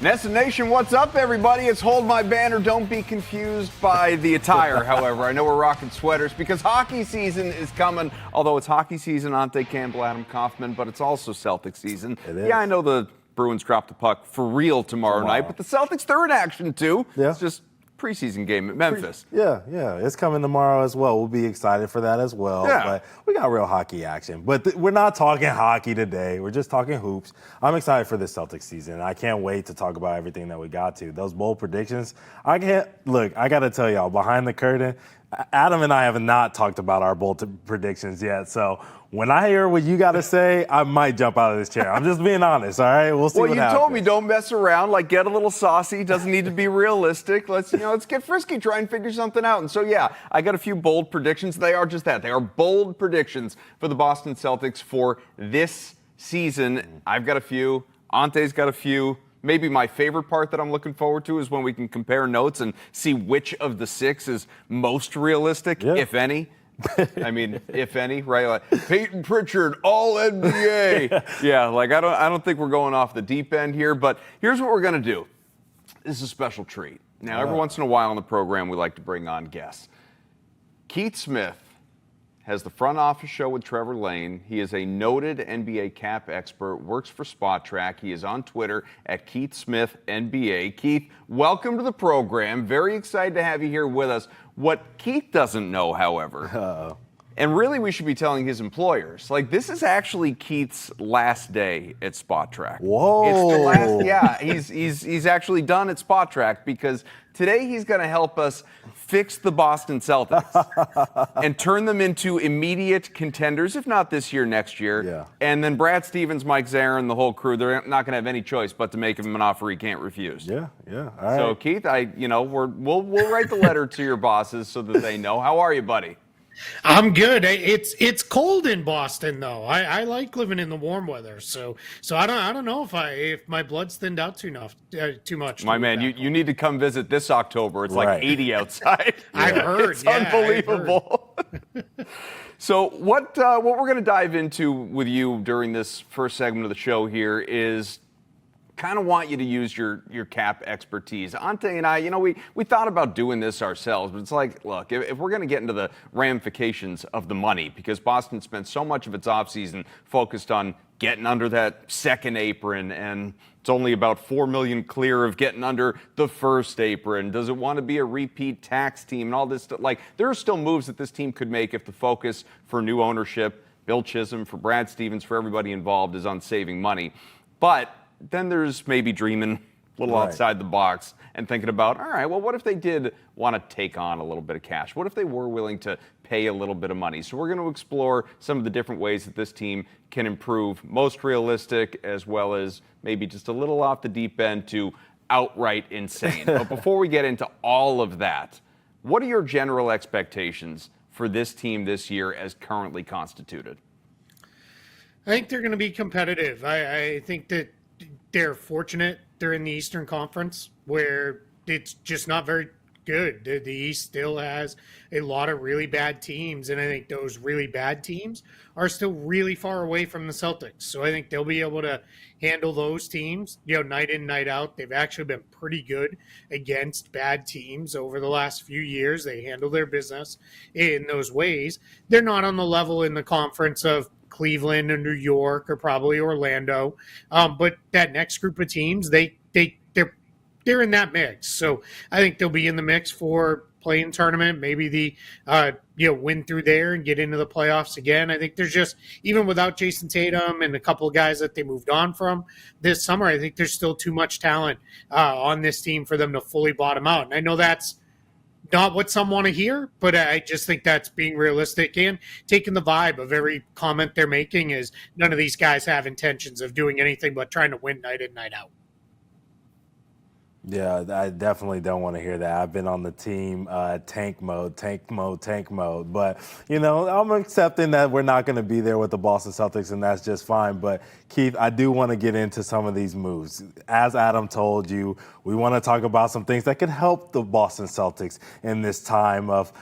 Nessa Nation, what's up, everybody? It's Hold My Banner. Don't be confused by the attire, however. I know we're rocking sweaters because hockey season is coming. Although it's hockey season, Ountae, Campbell, Adam Kaufman, but it's also Celtics season. Yeah, I know the Bruins dropped the puck for real tomorrow night, but the Celtics, they're in action, too. Yeah. It's just preseason game at Memphis. Yeah, it's coming tomorrow as well. We'll be excited for that as well. Yeah. But we got real hockey action. But we're not talking hockey today. We're just talking hoops. I'm excited for this Celtics season. I can't wait to talk about everything that we got to. Those bold predictions. I got to tell y'all, behind the curtain, Adam and I have not talked about our bold predictions yet. So when I hear what you got to say, I might jump out of this chair. I'm just being honest, all right? We'll see what happens. Well, you told me don't mess around, like get a little saucy. Doesn't need to be realistic. Let's get frisky, try and figure something out. And so, I got a few bold predictions. They are just that. They are bold predictions for the Boston Celtics for this season. I've got a few. Ountae's got a few. Maybe my favorite part that I'm looking forward to is when we can compare notes and see which of the six is most realistic, if any. I mean, if any, right? Like Peyton Pritchard, all NBA. I don't think we're going off the deep end here, but here's what we're going to do. This is a special treat. Now, every once in a while on the program, we like to bring on guests. Keith Smith has the front office show with Trevor Lane. He is a noted NBA cap expert, works for Spotrac. He is on Twitter at Keith Smith NBA. Keith, welcome to the program. Very excited to have you here with us. What Keith doesn't know, however, and really we should be telling his employers, this is actually Keith's last day at Spotrac. Whoa. It's the last, he's actually done at Spotrac because today he's going to help us fix the Boston Celtics and turn them into immediate contenders, if not this year, next year. Yeah. And then Brad Stevens, Mike Zarin, the whole crew, they're not going to have any choice but to make him an offer he can't refuse. Yeah. All right. So Keith, we'll write the letter to your bosses so that they know. How are you, buddy? I'm good. It's cold in Boston though. I like living in the warm weather. So I don't know if my blood's thinned out too much. My man, you need to come visit this October. It's like 80 outside. I've heard. It's unbelievable. So what we're going to dive into with you during this first segment of the show here is kind of want you to use your cap expertise. Ountae and I, we thought about doing this ourselves, but it's like, look, if we're going to get into the ramifications of the money, because Boston spent so much of its offseason focused on getting under that second apron, and it's only about $4 million clear of getting under the first apron. Does it want to be a repeat tax team and all this stuff? There are still moves that this team could make if the focus for new ownership, Bill Chisholm, for Brad Stevens, for everybody involved, is on saving money. But then there's maybe dreaming a little outside the box and thinking about, all right, well, what if they did want to take on a little bit of cash? What if they were willing to pay a little bit of money? So we're going to explore some of the different ways that this team can improve, most realistic as well as maybe just a little off the deep end to outright insane. But before we get into all of that, what are your general expectations for this team this year as currently constituted? I think they're going to be competitive. I think that they're fortunate they're in the Eastern Conference where it's just not very good. The East still has a lot of really bad teams, and I think those really bad teams are still really far away from the Celtics. So I think they'll be able to handle those teams, night in, night out. They've actually been pretty good against bad teams over the last few years. They handle their business in those ways. They're not on the level in the conference of Cleveland or New York or probably Orlando, but that next group of teams, they're in that mix. So I think they'll be in the mix for playing tournament, maybe the win through there and get into the playoffs again. I think there's just, even without Jason Tatum and a couple of guys that they moved on from this summer, I think there's still too much talent on this team for them to fully bottom out. And I know that's not what some want to hear, but I just think that's being realistic and taking the vibe of every comment they're making is none of these guys have intentions of doing anything but trying to win night in, night out. Yeah, I definitely don't want to hear that. I've been on the team tank mode. But, I'm accepting that we're not going to be there with the Boston Celtics, and that's just fine. But, Keith, I do want to get into some of these moves. As Adam told you, we want to talk about some things that could help the Boston Celtics in this time of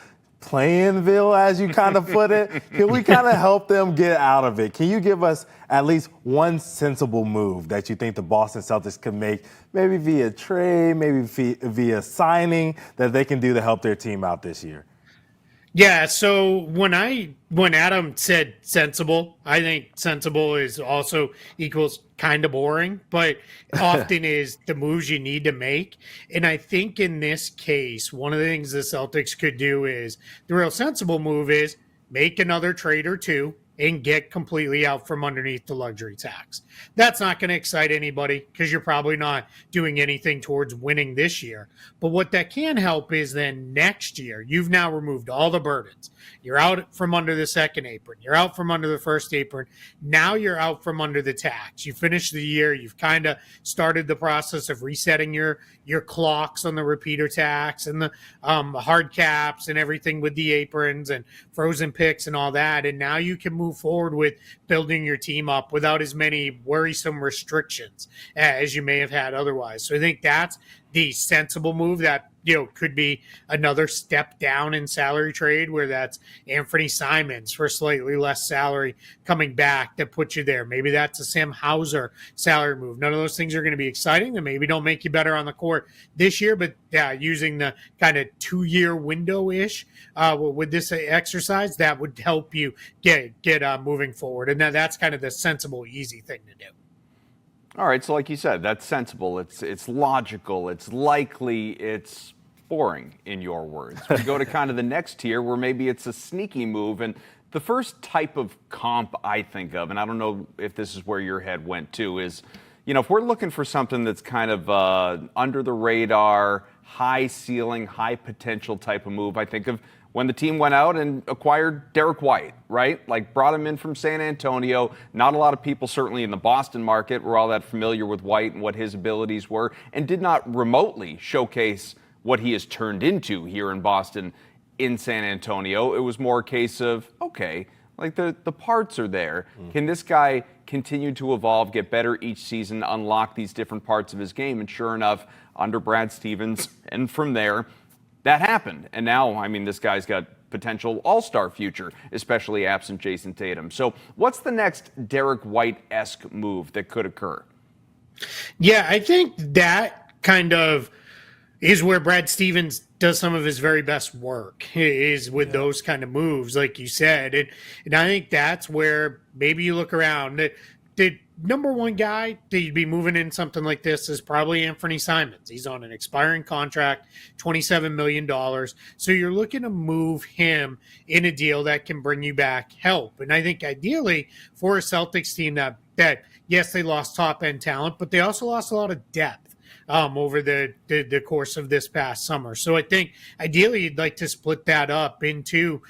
Playinville, as you kind of put it? Can we kind of help them get out of it? Can you give us at least one sensible move that you think the Boston Celtics could make, maybe via trade, maybe via signing, that they can do to help their team out this year? Yeah, so when Adam said sensible, I think sensible is also equals kind of boring, but often is the moves you need to make. And I think in this case, one of the things the Celtics could do is the real sensible move is make another trade or two and get completely out from underneath the luxury tax. That's not going to excite anybody because you're probably not doing anything towards winning this year. But what that can help is then next year, you've now removed all the burdens. You're out from under the second apron. You're out from under the first apron. Now you're out from under the tax. You finish the year. You've kind of started the process of resetting your clocks on the repeater tax and the hard caps and everything with the aprons and frozen picks and all that. And now you can move forward with building your team up without as many worrisome restrictions as you may have had otherwise. So I think that's the sensible move that, could be another step down in salary trade, where that's Anthony Simons for slightly less salary coming back that puts you there. Maybe that's a Sam Hauser salary move. None of those things are going to be exciting. They maybe don't make you better on the court this year, but using the kind of 2-year window-ish with this exercise, that would help you get moving forward. And that's kind of the sensible, easy thing to do. All right, so like you said, that's sensible. It's logical. It's likely. It's boring, in your words. We go to kind of the next tier where maybe it's a sneaky move. And the first type of comp I think of, and I don't know if this is where your head went to, is, if we're looking for something that's kind of under the radar, high ceiling, high potential type of move, I think of when the team went out and acquired Derek White, right? Like brought him in from San Antonio. Not a lot of people, certainly in the Boston market, were all that familiar with White and what his abilities were, and did not remotely showcase what he has turned into here in Boston in San Antonio. It was more a case of, okay, like the parts are there. Can this guy continue to evolve, get better each season, unlock these different parts of his game? And sure enough, under Brad Stevens, and from there, that happened. And now, this guy's got potential all-star future, especially absent Jason Tatum. So what's the next Derek White-esque move that could occur? Yeah, I think that kind of is where Brad Stevens does some of his very best work, is with those kind of moves, like you said. And I think that's where maybe you look around. The number one guy that you'd be moving in something like this is probably Anthony Simons. He's on an expiring contract, $27 million. So you're looking to move him in a deal that can bring you back help. And I think ideally for a Celtics team that yes, they lost top-end talent, but they also lost a lot of depth over the course of this past summer. So I think ideally you'd like to split that up into,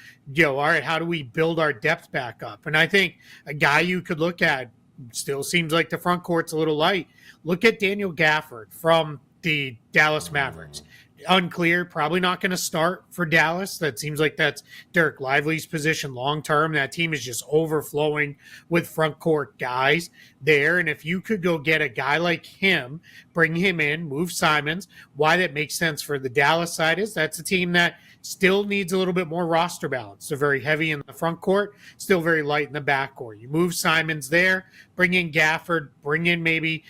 all right, how do we build our depth back up? And I think a guy you could look at, still seems like the front court's a little light. Look at Daniel Gafford from the Dallas Mavericks. Unclear, probably not going to start for Dallas. That seems like that's Derek Lively's position long term. That team is just overflowing with front court guys there. And if you could go get a guy like him, bring him in, move Simons, why that makes sense for the Dallas side is that's a team that still needs a little bit more roster balance. They're very heavy in the front court, still very light in the back court. You move Simons there, bring in Gafford, bring in maybe,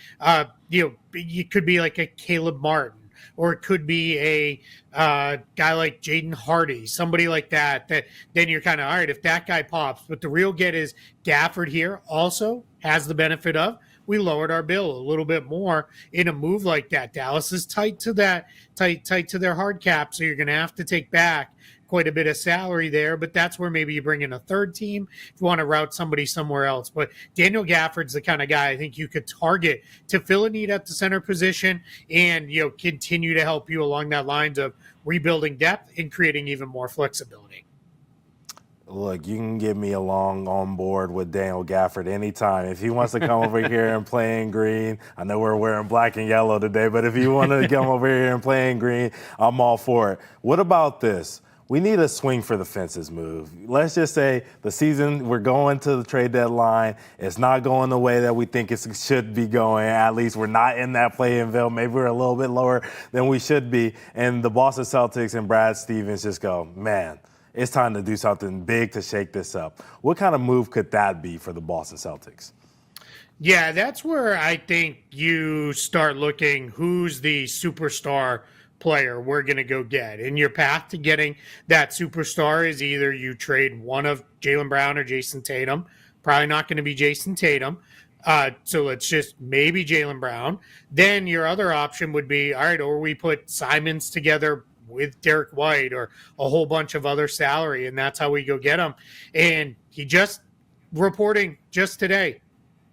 it could be like a Caleb Martin, or it could be a guy like Jaden Hardy, somebody like that then you're kind of, all right, if that guy pops. But the real get is Gafford here also has the benefit of, we lowered our bill a little bit more in a move like that. Dallas is tight to their hard cap, so you're going to have to take back quite a bit of salary there, but that's where maybe you bring in a third team if you want to route somebody somewhere else. But Daniel Gafford's the kind of guy I think you could target to fill a need at the center position and continue to help you along that lines of rebuilding depth and creating even more flexibility. Look, you can get me along on board with Daniel Gafford anytime. If he wants to come over here and play in green, I know we're wearing black and yellow today, but if you want to come over here and play in green, I'm all for it. What about this? We need a swing for the fences move. Let's just say the season, we're going to the trade deadline. It's not going the way that we think it should be going. At least we're not in that play-in-ville. Maybe we're a little bit lower than we should be. And the Boston Celtics and Brad Stevens just go, man, it's time to do something big to shake this up. What kind of move could that be for the Boston Celtics? Yeah, that's where I think you start looking who's the superstar player we're going to go get. And your path to getting that superstar is either you trade one of Jaylen Brown or Jason Tatum. Probably not going to be Jason Tatum. So let's just maybe Jaylen Brown. Then your other option would be, all right, or we put Simons together with Derek White or a whole bunch of other salary, and that's how we go get him. And he just reporting just today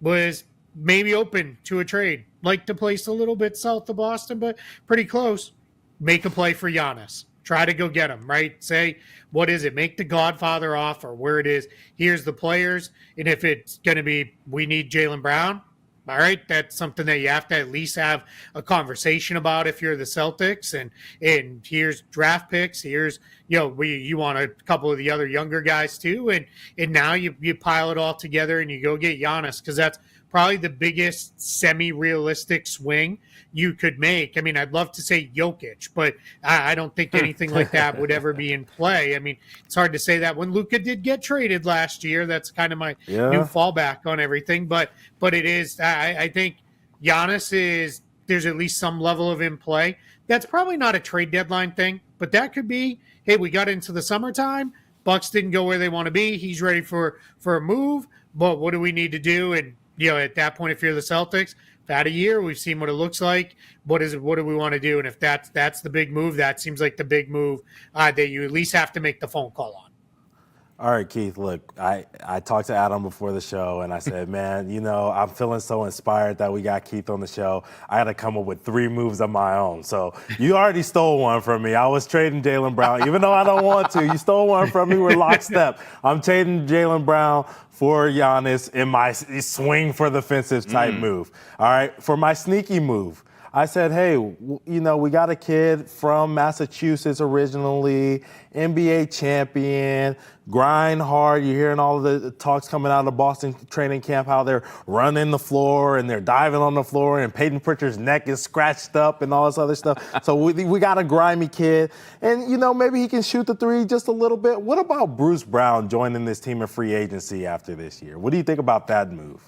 was maybe open to a trade. Like to place a little bit south of Boston, but pretty close. Make a play for Giannis. Try to go get him, right? Say, what is it? Make the Godfather offer where it is. Here's the players. And if it's going to be, we need Jaylen Brown, all right, that's something that you have to at least have a conversation about if you're the Celtics. And here's draft picks. Here's, you want a couple of the other younger guys too. And now you pile it all together and you go get Giannis, because that's probably the biggest semi-realistic swing you could make. I mean, I'd love to say Jokic, but I don't think anything like that would ever be in play. I mean, it's hard to say that when Luka did get traded last year. That's kind of my new fallback on everything. But it is, I think Giannis is, there's at least some level of in play. That's probably not a trade deadline thing, but that could be, hey, we got into the summertime. Bucks didn't go where they want to be. He's ready for a move, but what do we need to do? And at that point, if you're the Celtics, had a year, we've seen what it looks like. What is it? What do we want to do? And if that's the big move, that seems like the big move that you at least have to make the phone call on. All right, Keith, look, I talked to Adam before the show, and I said, man, I'm feeling so inspired that we got Keith on the show. I had to come up with 3 moves of my own. So you already stole one from me. I was trading Jaylen Brown. Even though I don't want to, you stole one from me. We're lockstep. I'm trading Jaylen Brown for Giannis in my swing for the fences type move. All right, for my sneaky move, I said, hey, we got a kid from Massachusetts originally, NBA champion, grind hard. You're hearing all of the talks coming out of Boston training camp, how they're running the floor and they're diving on the floor and Peyton Pritchard's neck is scratched up and all this other stuff. So we got a grimy kid. And, maybe he can shoot the 3 just a little bit. What about Bruce Brown joining this team in free agency after this year? What do you think about that move?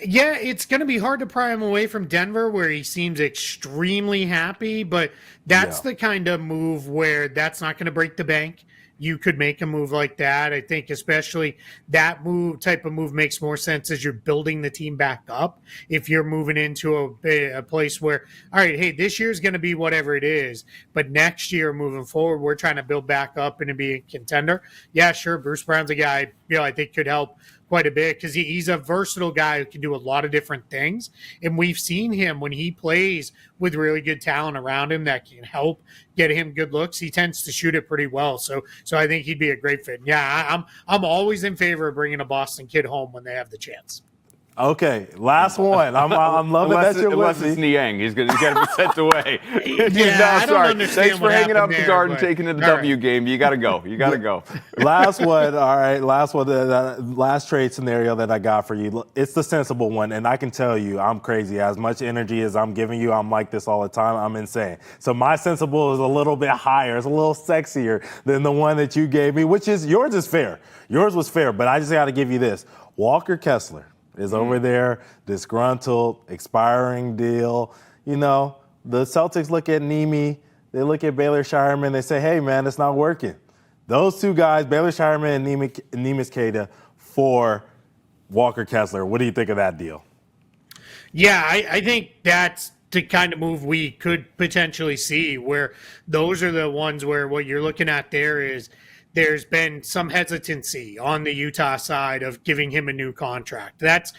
Yeah, it's going to be hard to pry him away from Denver, where he seems extremely happy, but that's the kind of move where that's not going to break the bank. You could make a move like that. I think especially that type of move makes more sense as you're building the team back up. If you're moving into a place where, all right, hey, this year's going to be whatever it is, but next year moving forward, we're trying to build back up and to be a contender. Yeah, sure, Bruce Brown's a guy, I think could help quite a bit because he's a versatile guy who can do a lot of different things. And we've seen him when he plays with really good talent around him that can help get him good looks. He tends to shoot it pretty well. So I think he'd be a great fit. Yeah, I'm always in favor of bringing a Boston kid home when they have the chance. Okay, last one. I'm loving that you're with me. Unless it's Niang. He's got to be sent away. I don't understand. Thanks for hanging out the garden, but taking to the W game. You got to go. Last one. All right, last one. The last trade scenario that I got for you. It's the sensible one, and I can tell you I'm crazy. As much energy as I'm giving you, I'm like this all the time. I'm insane. So my sensible is a little bit higher. It's a little sexier than the one that you gave me, which is yours is fair. Yours was fair, but I just got to give you this. Walker Kessler is over there, disgruntled, expiring deal. The Celtics look at Nemi, they look at Baylor Shireman, they say, hey, man, it's not working. Those 2 guys, Baylor Shireman and Neemias Queta, for Walker Kessler. What do you think of that deal? Yeah, I think that's the kind of move we could potentially see, where those are the ones where what you're looking at there is there's been some hesitancy on the Utah side of giving him a new contract. That's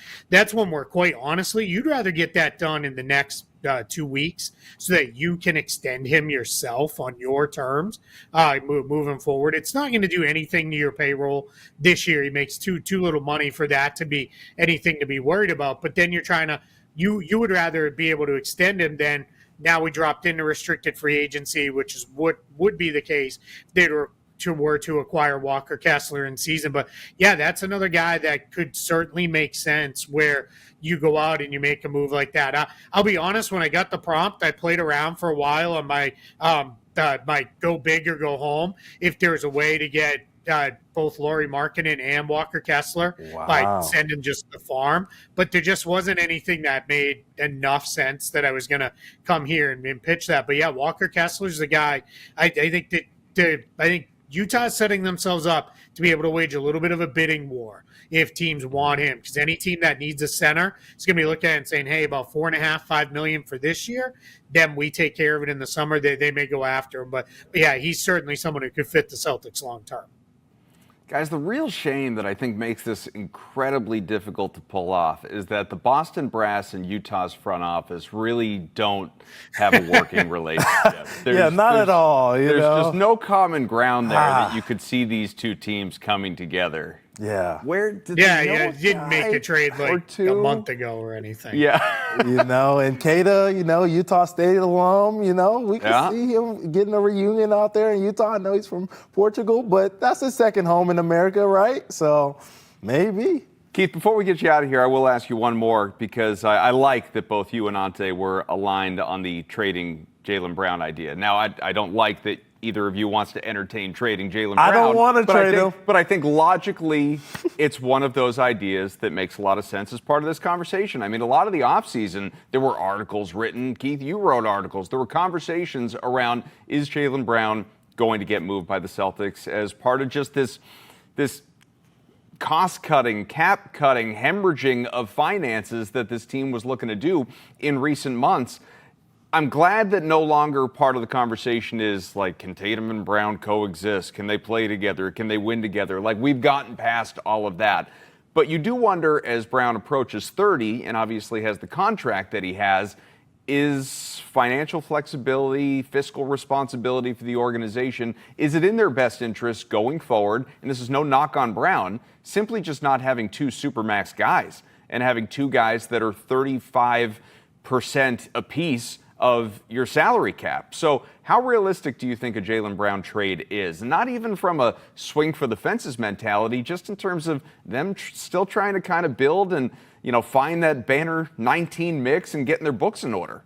when we're quite honestly, you'd rather get that done in the next 2 weeks so that you can extend him yourself on your terms moving forward. It's not going to do anything to your payroll this year. He makes too little money for that to be anything to be worried about. But then you're trying to, you would rather be able to extend him than now we dropped into restricted free agency, which is what would be the case if they were to acquire Walker Kessler in season. But yeah, that's another guy that could certainly make sense where you go out and you make a move like that. I'll be honest, when I got the prompt, I played around for a while on my might go big or go home if there's a way to get both Lauri Markkanen and Walker Kessler by sending just the farm. But there just wasn't anything that made enough sense that I was going to come here and pitch that. But yeah, Walker Kessler's the guy. I think Utah's setting themselves up to be able to wage a little bit of a bidding war if teams want him, because any team that needs a center is going to be looking at it and saying, hey, about $4.5-5 million for this year, then we take care of it in the summer. They may go after him. But yeah, he's certainly someone who could fit the Celtics long term. Guys, the real shame that I think makes this incredibly difficult to pull off is that the Boston Brass and Utah's front office really don't have a working relationship. Not at all. There's just no common ground there that you could see these two teams coming together. Yeah. Where did didn't make a trade like a month ago or anything. Yeah. And Cada, Utah State alum, we can see him getting a reunion out there in Utah. I know he's from Portugal, but that's his second home in America, right? So maybe. Keith, before we get you out of here, I will ask you one more, because I like that both you and Ountae were aligned on the trading Jaylen Brown idea. Now, I don't like that either of you wants to entertain trading Jaylen Brown. I don't want to trade him. But I think logically, it's one of those ideas that makes a lot of sense as part of this conversation. I mean, a lot of the offseason, there were articles written. Keith, you wrote articles. There were conversations around, is Jaylen Brown going to get moved by the Celtics as part of just this cost-cutting, cap-cutting, hemorrhaging of finances that this team was looking to do in recent months. I'm glad that no longer part of the conversation is like, can Tatum and Brown coexist? Can they play together? Can they win together? Like, we've gotten past all of that. But you do wonder, as Brown approaches 30 and obviously has the contract that he has, is financial flexibility, fiscal responsibility for the organization, is it in their best interest going forward? And this is no knock on Brown, simply just not having two supermax guys and having two guys that are 35% apiece of your salary cap. So how realistic do you think a Jaylen Brown trade is? Not even from a swing for the fences mentality, just in terms of them still trying to kind of build and, find that banner 19 mix and getting their books in order.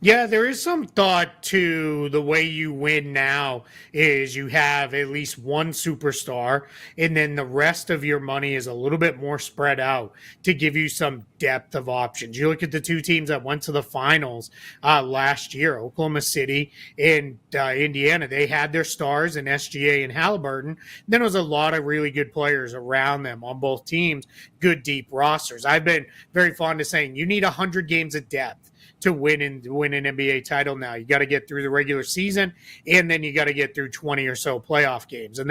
Yeah, there is some thought to the way you win now is you have at least one superstar, and then the rest of your money is a little bit more spread out to give you some depth of options. You look at the two teams that went to the finals last year, Oklahoma City and Indiana. They had their stars in SGA and Halliburton. Then there was a lot of really good players around them on both teams, good deep rosters. I've been very fond of saying you need 100 games of depth to win an NBA title now. You got to get through the regular season, and then you got to get through 20 or so playoff games. And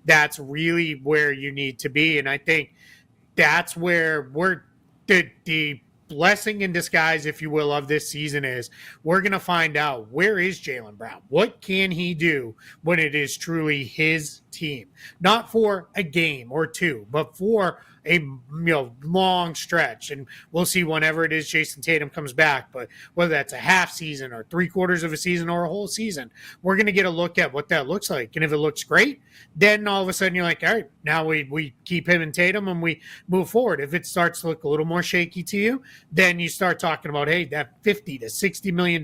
that's really where you need to be. And I think that's where the blessing in disguise, if you will, of this season is we're going to find out, where is Jaylen Brown? What can he do when it is truly his team? Not for a game or two, but for a long stretch. And we'll see whenever it is Jason Tatum comes back, but whether that's a half season or 3/4 of a season or a whole season, we're going to get a look at what that looks like. And if it looks great, then all of a sudden you're like, all right, now we keep him and Tatum and we move forward. If it starts to look a little more shaky to you, then you start talking about, hey, that $50 to $60 million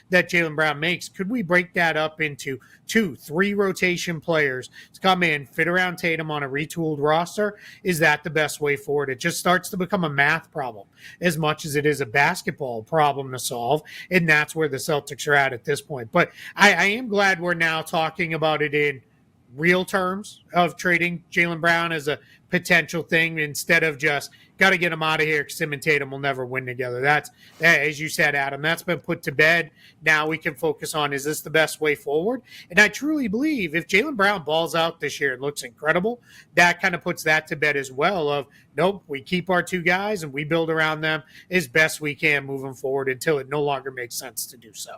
that Jaylen Brown makes, could we break that up into 2-3 rotation players to come in, fit around Tatum on a retooled roster? Is that the best way forward? It just starts to become a math problem as much as it is a basketball problem to solve, and that's where the Celtics are at this point. But I am glad we're now talking about it in real terms of trading Jaylen Brown as a potential thing instead of just got to get him out of here because him and Tatum will never win together. That's, as you said, Adam, that's been put to bed. Now we can focus on, is this the best way forward? And I truly believe if Jaylen Brown balls out this year and looks incredible, that kind of puts that to bed as well of, nope, we keep our two guys and we build around them as best we can moving forward until it no longer makes sense to do so.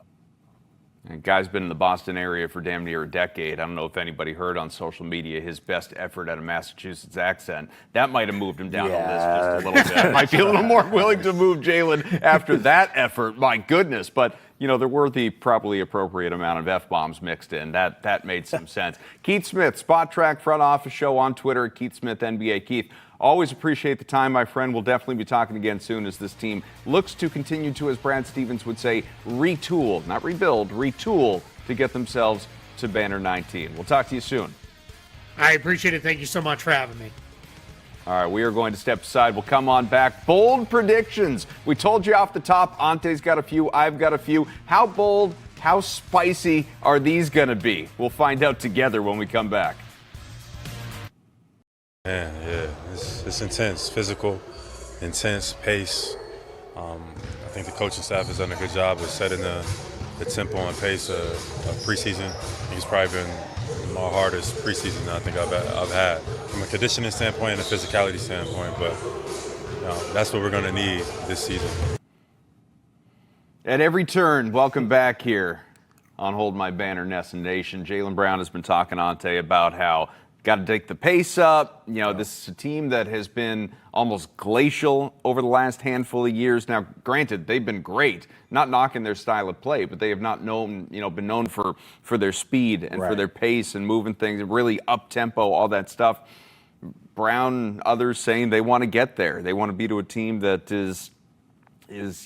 And guy's been in the Boston area for damn near a decade. I don't know if anybody heard on social media his best effort at a Massachusetts accent. That might have moved him down the list just a little bit. Might be a little more willing to move Jaylen after that effort. My goodness. But, there were the probably appropriate amount of F-bombs mixed in. That made some sense. Keith Smith, Spotrac front office show on Twitter, Keith Smith NBA. Keith, always appreciate the time, my friend. We'll definitely be talking again soon as this team looks to continue to, as Brad Stevens would say, retool, not rebuild, retool to get themselves to banner 19. We'll talk to you soon. I appreciate it. Thank you so much for having me. All right, we are going to step aside. We'll come on back. Bold predictions. We told you off the top, Ountae's got a few, I've got a few. How bold, how spicy are these going to be? We'll find out together when we come back. Man, yeah, it's intense, physical, intense, pace. I think the coaching staff has done a good job of setting the tempo and pace of preseason. I think it's probably been my hardest preseason I think I've had from a conditioning standpoint and a physicality standpoint, but that's what we're going to need this season. At every turn, welcome back here on Hold My Banner, Nest Nation. Jaylen Brown has been talking to Ountae about how got to take the pace up. This is a team that has been almost glacial over the last handful of years. Now, granted, they've been great, not knocking their style of play, but they have not been known for their speed and for their pace and moving things, really up tempo, all that stuff. Brown, others saying they want to get there. They want to be to a team that is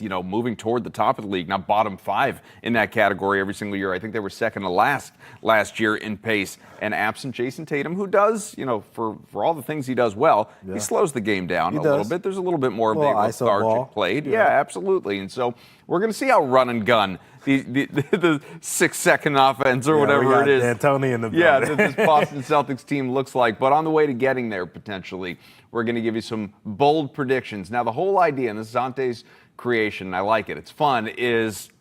moving toward the top of the league, not bottom 5 in that category every single year. I think they were second to last year in pace. And absent Jason Tatum, who does, for all the things he does well, he slows the game down a little bit. There's a little bit more of the lethargic played. Yeah, absolutely. And so we're going to see how run and gun, the 6-second offense or whatever it is. D'Antoni in the this Boston Celtics team looks like. But on the way to getting there, potentially, we're going to give you some bold predictions. Now, the whole idea, and this is Ountae's creation, I like it, it's fun, is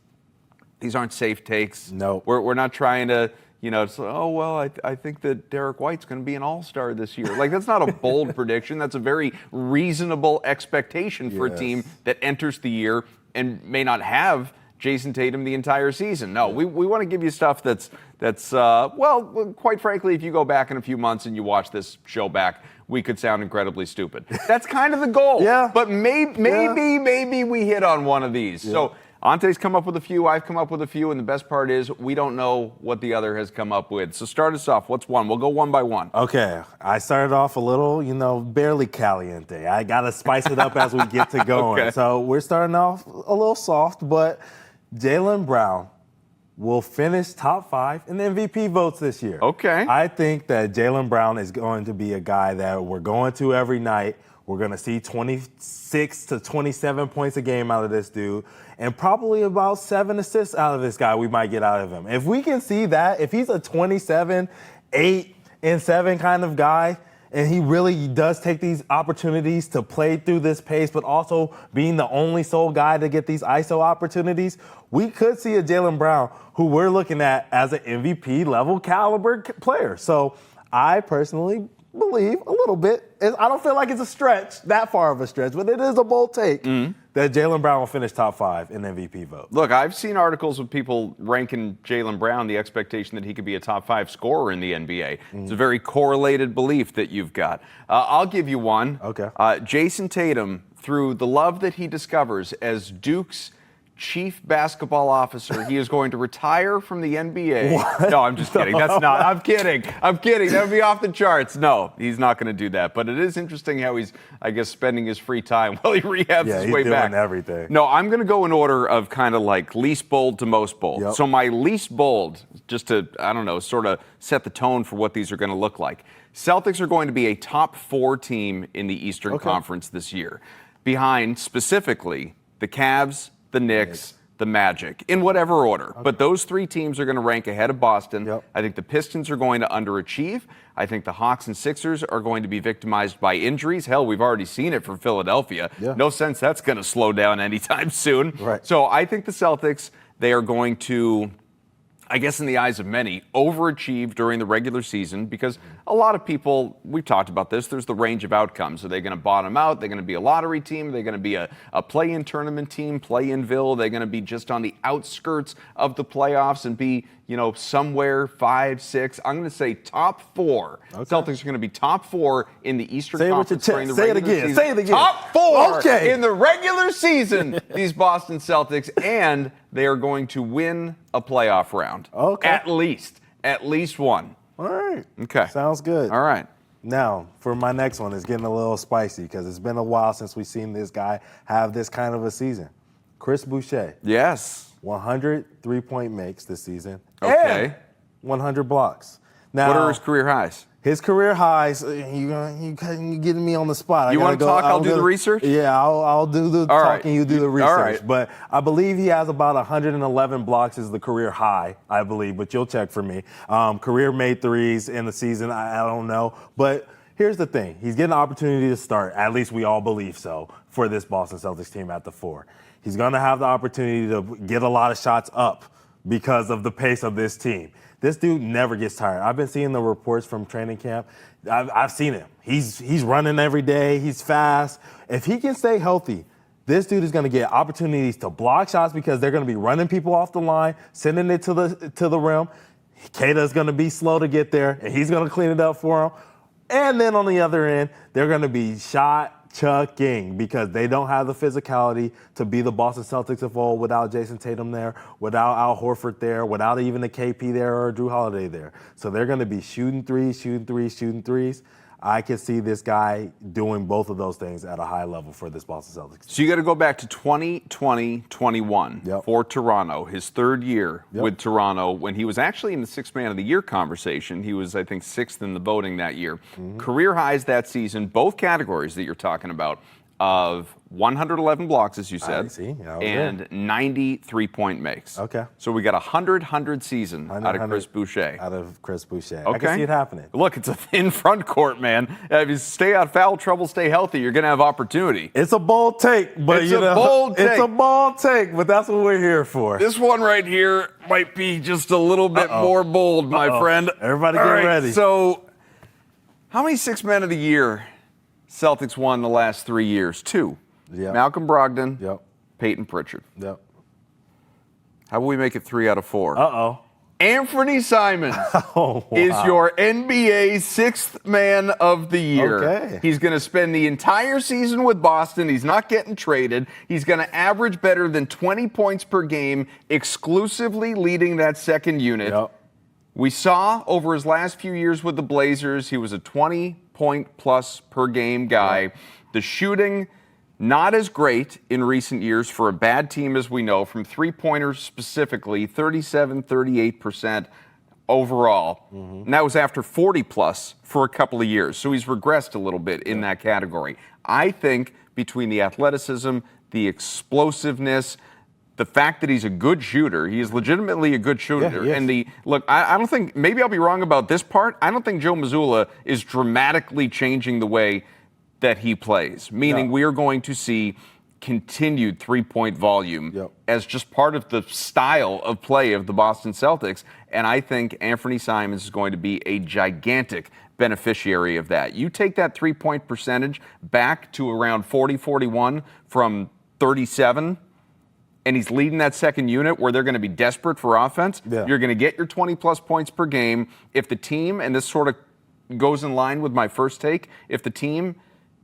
these aren't safe takes. No. We're not trying to, I think that Derek White's going to be an all-star this year. Like, that's not a bold prediction. That's a very reasonable expectation for a team that enters the year and may not have Jason Tatum the entire season. No, we want to give you stuff that's quite frankly, if you go back in a few months and you watch this show back, we could sound incredibly stupid. That's kind of the goal. Yeah. But maybe we hit on one of these. Yeah. So Ountae's come up with a few, I've come up with a few, and the best part is we don't know what the other has come up with. So start us off. What's one? We'll go one by one. Okay. I started off a little, barely caliente. I got to spice it up as we get to going. Okay. So we're starting off a little soft, but Jaylen Brown will finish top 5 in the MVP votes this year. Okay. I think that Jaylen Brown is going to be a guy that we're going to every night. We're going to see 26 to 27 points a game out of this dude, and probably about 7 assists out of this guy we might get out of him. If we can see that, if he's a 27, 8, and 7 kind of guy, and he really does take these opportunities to play through this pace, but also being the only sole guy to get these ISO opportunities, we could see a Jaylen Brown who we're looking at as an MVP level caliber player. So I personally believe a little bit, I don't feel like it's a stretch, that far of a stretch, but it is a bold take that Jaylen Brown will finish top 5 in the MVP vote. Look, I've seen articles of people ranking Jaylen Brown, the expectation that he could be a top 5 scorer in the NBA. It's a very correlated belief that you've got. I'll give you one. Okay. Jason Tatum, through the love that he discovers as Duke's chief basketball officer, he is going to retire from the NBA. What? No, I'm just kidding. That's not. I'm kidding. That would be off the charts. No, he's not going to do that. But it is interesting how he's, I guess, spending his free time while he rehabs his way back. He's doing everything. No, I'm going to go in order of kind of like least bold to most bold. Yep. So my least bold, just to, sort of set the tone for what these are going to look like. Celtics are going to be a top 4 team in the Eastern Conference this year, behind specifically the Cavs, the Knicks, the Magic, in whatever order. Okay. But those 3 teams are going to rank ahead of Boston. Yep. I think the Pistons are going to underachieve. I think the Hawks and Sixers are going to be victimized by injuries. Hell, we've already seen it for Philadelphia. Yeah. No sense that's going to slow down anytime soon. Right. So I think the Celtics, they are going to, I guess in the eyes of many, overachieve during the regular season because a lot of people, we've talked about this, there's the range of outcomes. Are they going to bottom out? They're going to be a lottery team? Are they going to be a play-in tournament team, play-in-ville? Are they going to be just on the outskirts of the playoffs and be, somewhere 5, 6? I'm going to say top 4. Okay. Celtics are going to be top 4 in the Eastern Conference during the regular season. Say it again. Top 4 okay. in the regular season, these Boston Celtics, and they are going to win a playoff round. Okay. At least one. All right. Okay. Sounds good. All right. Now, for my next one, it's getting a little spicy because it's been a while since we've seen this guy have this kind of a season. Chris Boucher. Yes. 100 three-point makes this season. Okay. And 100 blocks. Now, What are his career highs? His career highs, you getting me on the spot. You want to talk? I'll do the research? Yeah, I'll do the All talking, right. you do the research. All right. But I believe he has about 111 blocks is the career high, I believe, but you'll check for me. Career made threes in the season, I don't know. But here's the thing. He's getting an opportunity to start, at least we all believe so, for this Boston Celtics team at the 4. He's going to have the opportunity to get a lot of shots up because of the pace of this team. This dude never gets tired. I've been seeing the reports from training camp. I've seen him. He's running every day. He's fast. If he can stay healthy, this dude is going to get opportunities to block shots because they're going to be running people off the line, sending it to the rim. Kata's going to be slow to get there, and he's going to clean it up for him. And then on the other end, they're going to be shot chucking because they don't have the physicality to be the Boston Celtics of old without Jason Tatum there, without Al Horford there, without even a KP there or Drew Holiday there. So they're going to be shooting threes. I can see this guy doing both of those things at a high level for this Boston Celtics. So you got to go back to 2020-21 for Toronto, his third year with Toronto, when he was actually in the Sixth Man of the Year conversation. He was, I think, 6th in the voting that year. Career highs that season, both categories that you're talking about, of 111 blocks, as you said, and 90 three-point makes. Okay. So we got a 100 season out of Chris Boucher. Okay. I Okay. can see it happening. Look, it's a thin front court, man. If you stay out of foul trouble, stay healthy, you're going to have opportunity. It's a bold take, but It's a bold take. It's a bold take, but that's what we're here for. This one right here might be just a little bit more bold, my friend. Everybody All get right, ready. So, how many Sixth Men of the Year Celtics won the last 3 years? 2. Yep. Malcolm Brogdon, Yep. Peyton Pritchard. Yep. How about we make it 3 out of 4? Uh-oh. Anthony Simons Oh, wow. is your NBA Sixth Man of the Year. Okay. He's going to spend the entire season with Boston. He's not getting traded. He's going to average better than 20 points per game, exclusively leading that second unit. Yep. We saw over his last few years with the Blazers, he was a 20-point-plus per game guy. Yep. The shooting, not as great in recent years for a bad team, as we know, from three-pointers specifically, 38% overall. And that was after 40-plus for a couple of years. So he's regressed a little bit in that category. I think between the athleticism, the explosiveness, the fact that he's a good shooter, he is legitimately a good shooter. Yeah, and I don't think, maybe I'll be wrong about this part, I don't think Joe Mazzulla is dramatically changing the way that he plays, meaning we are going to see continued three-point volume as just part of the style of play of the Boston Celtics. And I think Anthony Simons is going to be a gigantic beneficiary of that. You take that three-point percentage back to around 40-41 from 37, and he's leading that second unit where they're going to be desperate for offense. You're going to get your 20-plus points per game. If the team, and this sort of goes in line with my first take, if the team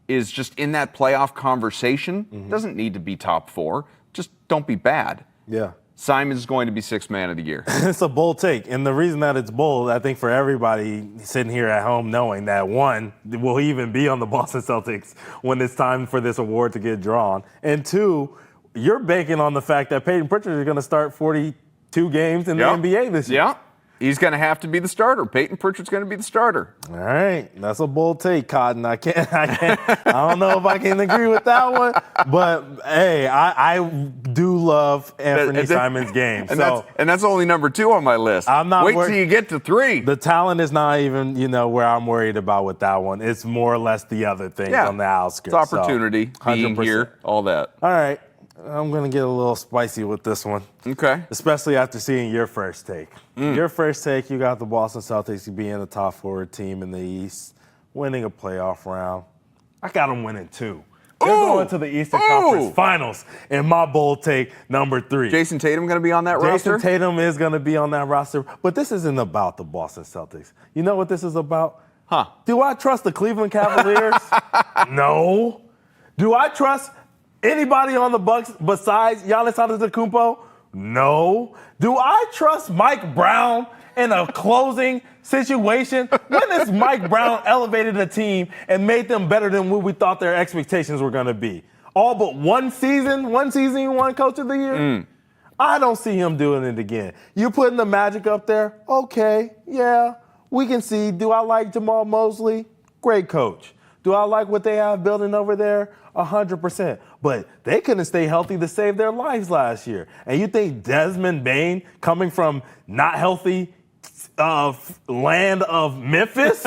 is just in that playoff conversation, doesn't need to be top 4, just don't be bad. Yeah. Simons is going to be Sixth Man of the Year. It's a bold take. And the reason that it's bold, I think for everybody sitting here at home knowing that, one, will he even be on the Boston Celtics when it's time for this award to get drawn? And 2, you're banking on the fact that Peyton Pritchard is going to start 42 games in the NBA this year. Yeah. He's going to have to be the starter. Peyton Pritchard's going to be the starter. All right. That's a bold take, Cotton. I don't know if I can agree with that one. But, hey, I do love Anthony Simons' game. And that's only number 2 on my list. I'm not Wait till you get to 3. The talent is not even, where I'm worried about with that one. It's more or less the other things on the outskirts. It's opportunity, being 100%. here, all that. All right. I'm going to get a little spicy with this one. Okay. Especially after seeing your first take. Your first take, you got the Boston Celtics being the top forward team in the East, winning a playoff round. I got them winning 2. They're going to the Eastern Conference Finals in my bold take, number 3. Jason Tatum going to be on that roster? Jason Tatum is going to be on that roster. But this isn't about the Boston Celtics. You know what this is about? Do I trust the Cleveland Cavaliers? No. Do I trust anybody on the Bucks besides Giannis Antetokounmpo? No. Do I trust Mike Brown in a closing situation? When has Mike Brown elevated a team and made them better than what we thought their expectations were going to be? All but one season you won Coach of the Year? I don't see him doing it again. You putting the Magic up there? Okay, yeah, we can see. Do I like Jamal Mosley? Great coach. Do I like what they have building over there? 100%. But they couldn't stay healthy to save their lives last year. And you think Desmond Bane, coming from not healthy land of Memphis,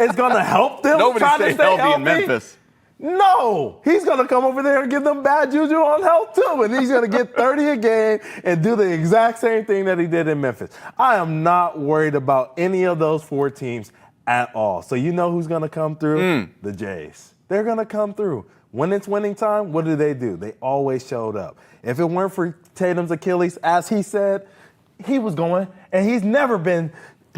is going to help them Nobody try to stay stay healthy in Memphis. No, he's going to come over there and give them bad juju on health too. And he's going to get 30 a game and do the exact same thing that he did in Memphis. I am not worried about any of those 4 teams at all. So you know who's going to come through? The Jays. They're going to come through. When it's winning time, what do? They always showed up. If it weren't for Tatum's Achilles, as he said, he was going, and he's never been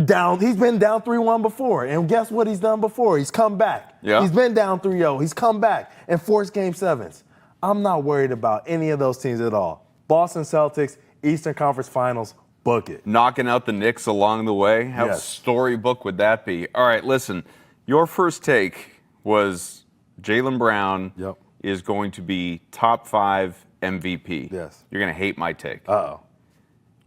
down. He's been down 3-1 before. And guess what he's done before? He's come back. Yeah. He's been down 3-0. He's come back and forced Game 7s. I'm not worried about any of those teams at all. Boston Celtics, Eastern Conference Finals, book it. Knocking out the Knicks along the way. How Yes. storybook would that be? All right, listen. Your first take was Jaylen Brown is going to be top 5 MVP. Yes. You're going to hate my take. Uh-oh.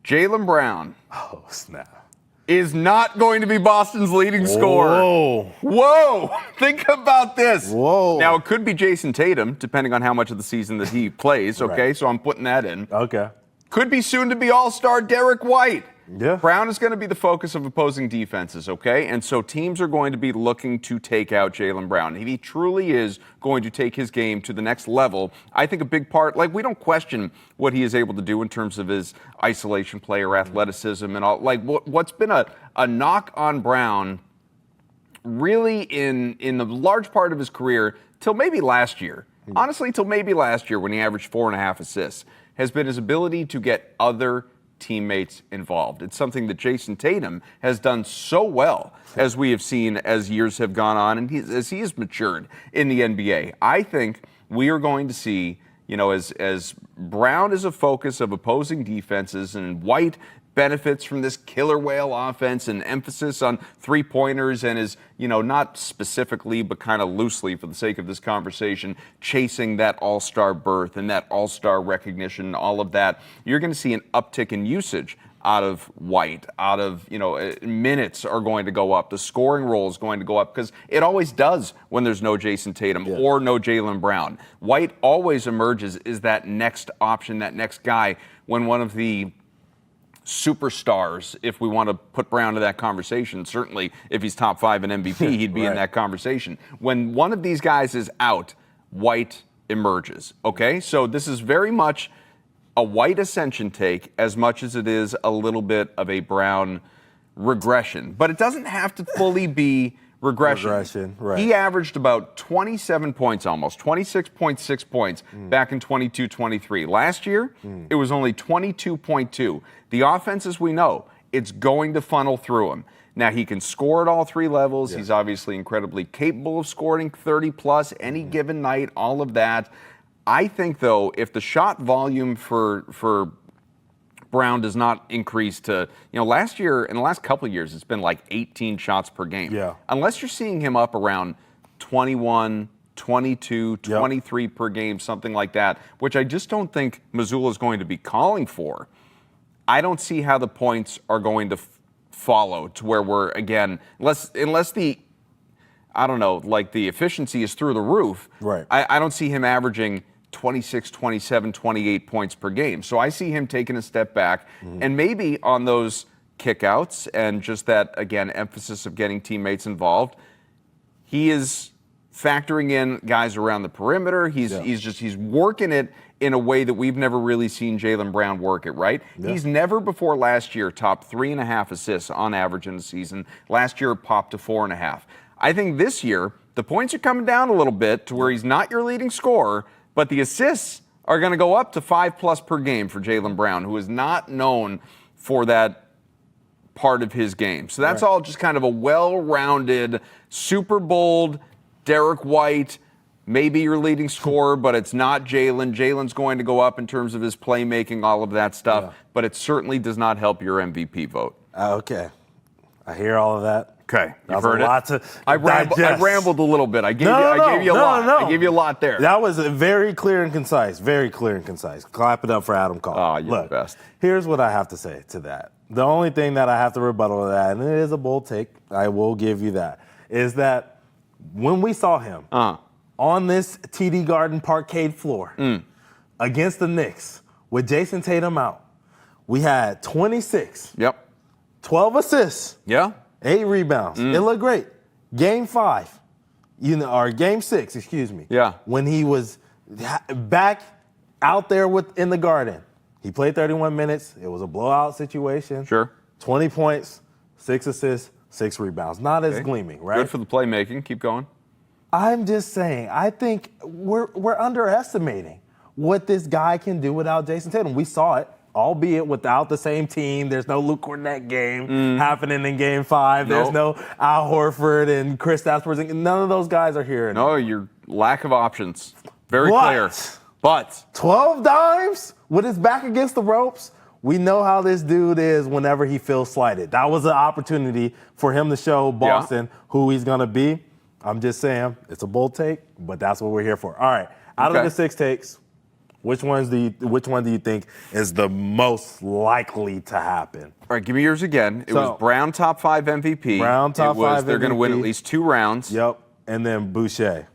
Jaylen Brown Oh, snap. is not going to be Boston's leading scorer. Whoa. Think about this. Whoa. Now, it could be Jason Tatum, depending on how much of the season that he plays, okay? Right. So I'm putting that in. Okay. Could be soon-to-be All-Star Derek White. Yeah. Brown is going to be the focus of opposing defenses, okay? And so teams are going to be looking to take out Jaylen Brown. If he truly is going to take his game to the next level, I think a big part, like we don't question what he is able to do in terms of his isolation play or athleticism and all. Like what's been a knock on Brown really in the large part of his career till maybe last year. Honestly, till maybe last year when he averaged 4.5 assists, has been his ability to get other teammates involved. It's something that Jason Tatum has done so well, as we have seen as years have gone on and as he has matured in the NBA. I think we are going to see, as Brown is a focus of opposing defenses and White benefits from this killer whale offense and emphasis on three-pointers and is, not specifically but kind of loosely for the sake of this conversation, chasing that all-star berth and that all-star recognition, all of that. You're going to see an uptick in usage out of White, out of, minutes are going to go up. The scoring role is going to go up because it always does when there's no Jason Tatum or no Jaylen Brown. White always emerges as that next option, that next guy when one of the superstars, if we want to put Brown to that conversation. Certainly, if he's top 5 in MVP, he'd be in that conversation. When one of these guys is out, White emerges. Okay? So this is very much a White ascension take as much as it is a little bit of a Brown regression. But it doesn't have to fully be regression. Right. He averaged about 27 points almost, 26.6 points back in 22-23. Last year, it was only 22.2. The offense, as we know, it's going to funnel through him. Now, he can score at all 3 levels. He's obviously incredibly capable of scoring 30-plus any given night, all of that. I think, though, if the shot volume for Brown does not increase to, last year, in the last couple of years, it's been like 18 shots per game. Yeah. Unless you're seeing him up around 21, 22, 23 per game, something like that, which I just don't think Missoula is going to be calling for. I don't see how the points are going to follow to where we're, again, unless the, the efficiency is through the roof. Right. I don't see him averaging 26, 27, 28 points per game. So I see him taking a step back and maybe on those kickouts and just that, again, emphasis of getting teammates involved, he is factoring in guys around the perimeter. He's working it in a way that we've never really seen Jaylen Brown work it, right? Yeah. He's never before last year topped 3.5 assists on average in the season. Last year, it popped to 4.5. I think this year, the points are coming down a little bit to where he's not your leading scorer, but the assists are going to go up to 5+ per game for Jaylen Brown, who is not known for that part of his game. So that's all just kind of a well-rounded, super bold Derek White, maybe your leading scorer, but it's not Jaylen. Jaylen's going to go up in terms of his playmaking, all of that stuff, but it certainly does not help your MVP vote. Okay. I hear all of that. Okay, you've That was heard a it. lot to I digest. rambled a little bit. I gave No, you a lot. no. I gave you a lot there. That was very clear and concise. Very clear and concise. Clap it up for Adam Kaufman. Oh, you're Look, the best. Here's what I have to say to that. The only thing that I have to rebuttal to that, and it is a bold take, I will give you that, is that when we saw him on this TD Garden parkade floor against the Knicks with Jason Tatum out, we had 26, Yep. 12 assists, Yeah. 8 rebounds. It looked great. Game 5, or Game 6, excuse me. Yeah. When he was back out there in the Garden, he played 31 minutes. It was a blowout situation. Sure. 20 points, 6 assists, 6 rebounds. Not as gleaming, right? Good for the playmaking. Keep going. I'm just saying, I think we're underestimating what this guy can do without Jason Tatum. We saw it, albeit without the same team. There's no Luke Cornett game happening in Game 5. There's no Al Horford and Kristaps Porzingis. None of those guys are here anymore. No, your lack of options. Very What? clear. But 12 dimes with his back against the ropes. We know how this dude is whenever he feels slighted. That was an opportunity for him to show Boston who he's going to be. I'm just saying, it's a bold take, but that's what we're here for. All right, out of the 6 takes, which one do you think is the most likely to happen? all right, give me yours again. It was Brown top 5 MVP. Brown top It was 5 they're going to win at MVP. least 2 rounds. Yep, and then Boucher,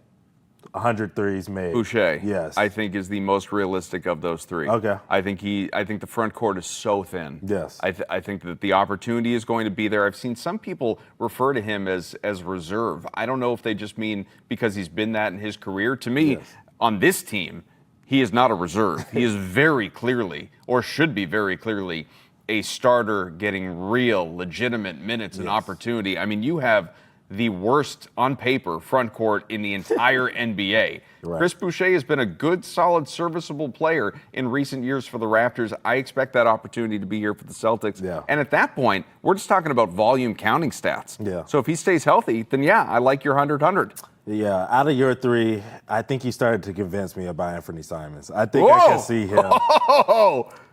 100 threes made. Boucher, Yes. I think is the most realistic of those 3. Okay. I think the front court is so thin. Yes. I think that the opportunity is going to be there. I've seen some people refer to him as reserve. I don't know if they just mean because he's been that in his career. To me, on this team, he is not a reserve. He is very clearly, or should be very clearly, a starter getting real, legitimate minutes and opportunity. I mean, you have the worst on paper front court in the entire NBA. Right. Chris Boucher has been a good, solid, serviceable player in recent years for the Raptors. I expect that opportunity to be here for the Celtics. Yeah. And at that point, we're just talking about volume counting stats. Yeah. So if he stays healthy, then yeah, I like your 100-100. Yeah, out of your 3, I think you started to convince me about Anthony Simons. I think I can see him.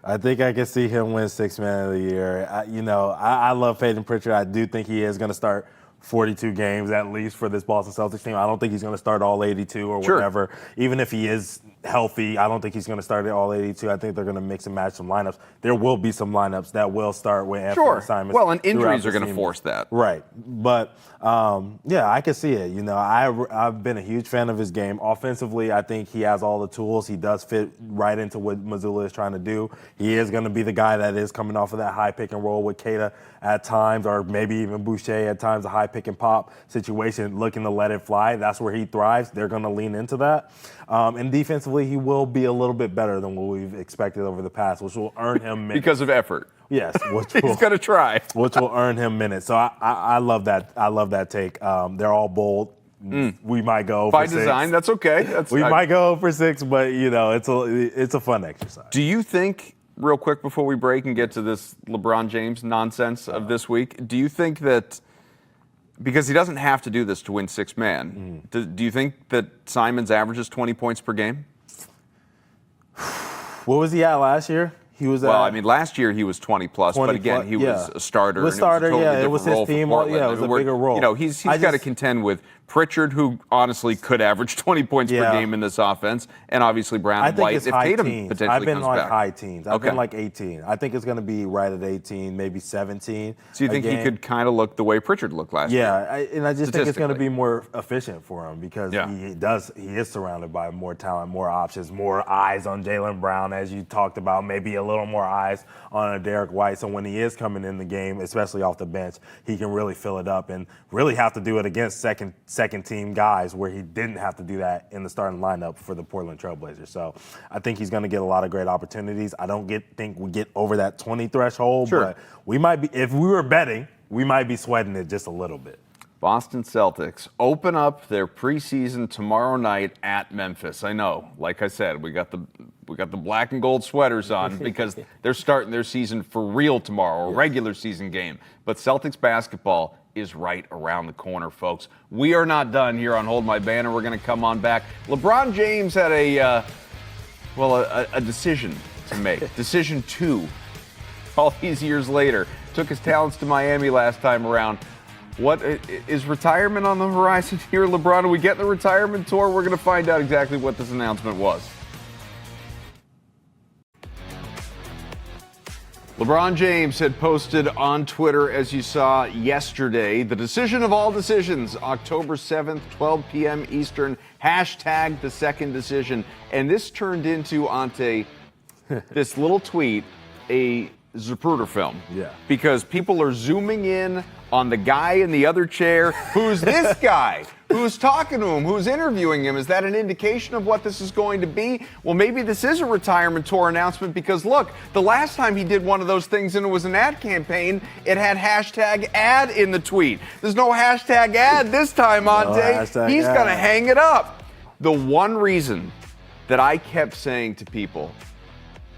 I think I can see him win 6th Man of the Year. I love Peyton Pritchard. I do think he is going to start 42 games at least for this Boston Celtics team. I don't think he's going to start all 82 or whatever. Even if he is healthy, I don't think he's going to start at all 82. I think they're going to mix and match some lineups. There will be some lineups that will start with Anthony Simons. Well, and injuries throughout are going to the force that. Right. But, I can see it. I've been a huge fan of his game. Offensively, I think he has all the tools. He does fit right into what Mazzulla is trying to do. He is going to be the guy that is coming off of that high pick and roll with Keita at times, or maybe even Boucher at times, a high pick and pop situation, looking to let it fly. That's where he thrives. They're going to lean into that. And defensively, he will be a little bit better than what we've expected over the past, which will earn him minutes. Because of effort. Yes, He's going to try. which will earn him minutes. So I love that. I love that take. They're all bold. We might go By for 6. design, that's okay. Might go for 6, but it's a fun exercise. Do you think, real quick before we break and get to this LeBron James nonsense of this week, do you think that, because he doesn't have to do this to win 6th man, do you think that Simons averages 20 points per game? What was he at last year? He was Well, I mean, last year he was 20 plus, 20 but again, plus, he was a starter. Was and starter, it was a totally it was different his role for team. Portland. Yeah, it was a bigger role. He's got to contend with Pritchard, who honestly could average 20 points per game in this offense, and obviously Brown and White. It's if high Tatum teens. potentially I've been comes like back. high teens. I've been like 18. I think it's going to be right at 18, maybe 17. So you think he could kind of look the way Pritchard looked last year? Yeah, I just think it's going to Statistically. be more efficient for him because he is surrounded by more talent, more options, more eyes on Jaylen Brown, as you talked about, maybe a little more eyes on a Derek White. So when he is coming in the game, especially off the bench, he can really fill it up and really have to do it against second team guys where he didn't have to do that in the starting lineup for the Portland Trailblazers. So I think he's going to get a lot of great opportunities. I don't think we get over that 20 threshold, but we might be, if we were betting, we might be sweating it just a little bit. Boston Celtics open up their preseason tomorrow night at Memphis. I know, like I said, we got the black and gold sweaters on because they're starting their season for real tomorrow, a regular season game. But Celtics basketball is right around the corner, folks. We are not done here on Hold My Banner. We're going to come on back. LeBron James had a decision to make. Decision 2. All these years later. Took his talents to Miami last time around. What is retirement on the horizon here, LeBron? Are we getting the retirement tour? We're going to find out exactly what this announcement was. LeBron James had posted on Twitter, as you saw yesterday, the decision of all decisions, October 7th, 12 p.m. Eastern, hashtag the second decision. And this turned into, Ountae, this little tweet, a Zapruder film. Yeah. Because people are zooming in on the guy in the other chair. Who's this guy? Who's talking to him? Who's interviewing him? Is that an indication of what this is going to be? Well, maybe this is a retirement tour announcement because, look, the last time he did one of those things and it was an ad campaign, it had hashtag ad in the tweet. There's no hashtag ad this time, Ountae. He's going to hang it up. The one reason that I kept saying to people